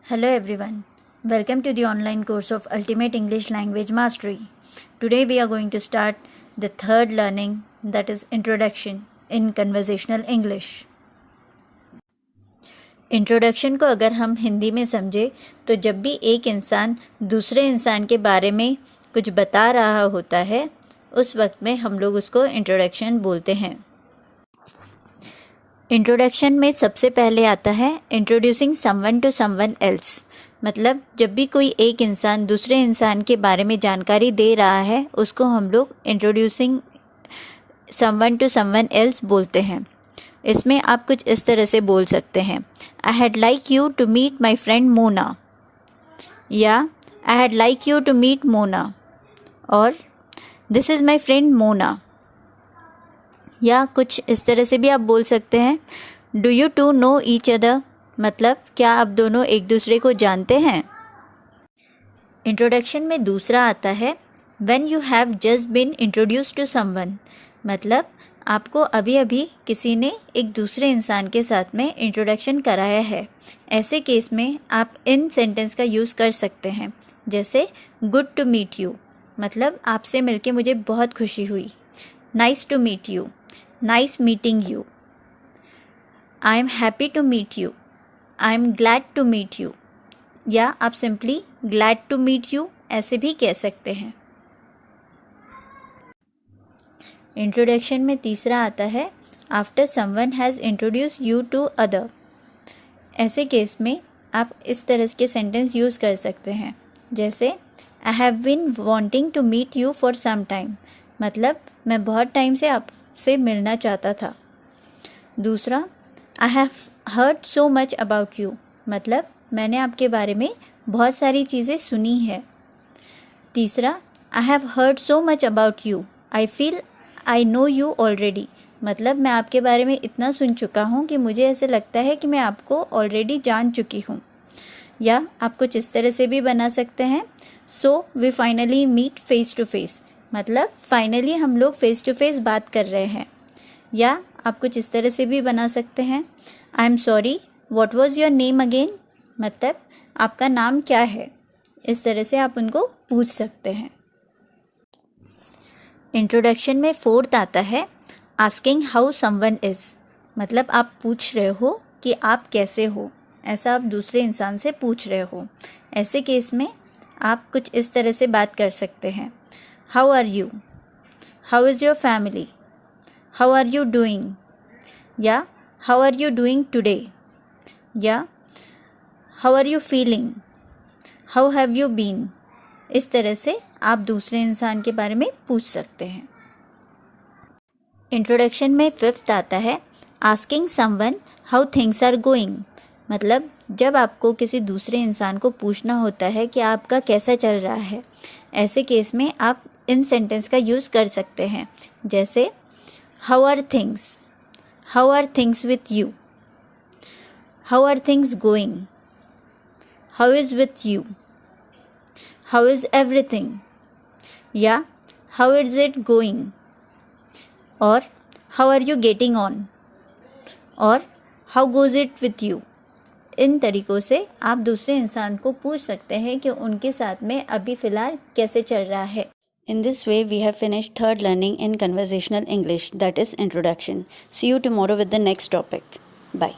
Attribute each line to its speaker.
Speaker 1: Hello everyone, welcome to the online course of Ultimate English Language Mastery. Today we are going to start the third learning, that is Introduction in Conversational English. Introduction को अगर हम हिंदी में समझे तो जब भी एक इंसान दूसरे इंसान के बारे में कुछ बता रहा होता है उस वक्त में हम लोग उसको इंट्रोडक्शन बोलते हैं. इंट्रोडक्शन में सबसे पहले आता है introducing someone to someone else. मतलब जब भी कोई एक इंसान दूसरे इंसान के बारे में जानकारी दे रहा है उसको हम लोग introducing someone to someone else बोलते हैं. इसमें आप कुछ इस तरह से बोल सकते हैं, I had like you to meet my friend Mona, या I had like you to meet Mona, और this is my friend Mona. या कुछ इस तरह से भी आप बोल सकते हैं, do you two know each other. मतलब क्या आप दोनों एक दूसरे को जानते हैं. इंट्रोडक्शन में दूसरा आता है when you have just been introduced to someone. मतलब आपको अभी अभी किसी ने एक दूसरे इंसान के साथ में इंट्रोडक्शन कराया है. ऐसे केस में आप इन सेंटेंस का यूज़ कर सकते हैं, जैसे गुड टू मीट यू. मतलब आपसे मिलके मुझे बहुत खुशी हुई. Nice to meet you, nice meeting you. I am happy to meet you, I am glad to meet you. या आप simply glad to meet you ऐसे भी कह सकते हैं. इंट्रोडक्शन में तीसरा आता है after someone has introduce you to other. ऐसे केस में आप इस तरह के सेंटेंस यूज़ कर सकते हैं, जैसे I have been wanting to meet you for some time. मतलब मैं बहुत टाइम से आपसे मिलना चाहता था. दूसरा, I have heard so much about you. मतलब मैंने आपके बारे में बहुत सारी चीज़ें सुनी है. तीसरा, I have heard so much about you, I feel I know you already. मतलब मैं आपके बारे में इतना सुन चुका हूँ कि मुझे ऐसे लगता है कि मैं आपको ऑलरेडी जान चुकी हूँ. या आप कुछ इस तरह से भी बना सकते हैं, so we finally meet face to face. मतलब फाइनली हम लोग फेस टू फेस बात कर रहे हैं. या आप कुछ इस तरह से भी बना सकते हैं, I am sorry what was your name again. मतलब आपका नाम क्या है. इस तरह से आप उनको पूछ सकते हैं. इंट्रोडक्शन में फोर्थ आता है आस्किंग हाउ समवन इज़. मतलब आप पूछ रहे हो कि आप कैसे हो. ऐसा आप दूसरे इंसान से पूछ रहे हो. ऐसे केस में आप कुछ इस तरह से बात कर सकते हैं, how are you, how is your family, how are you doing. या how are you doing today. या how are you feeling, how have you been. इस तरह से आप दूसरे इंसान के बारे में पूछ सकते हैं. इंट्रोडक्शन में फिफ्थ आता है asking someone how things are going. मतलब जब आपको किसी दूसरे इंसान को पूछना होता है कि आपका कैसा चल रहा है, ऐसे केस में आप इन सेंटेंस का यूज़ कर सकते हैं, जैसे how are things, how are things with you, how are things going, how is with you, how is everything. या हाउ इज़ इट गोइंग, और how are you getting on, और how goes it with you. इन तरीक़ों से आप दूसरे इंसान को पूछ सकते हैं कि उनके साथ में अभी फ़िलहाल कैसे चल रहा है. In this way, we have finished third learning in conversational English, that is introduction. See you tomorrow with the next topic. Bye.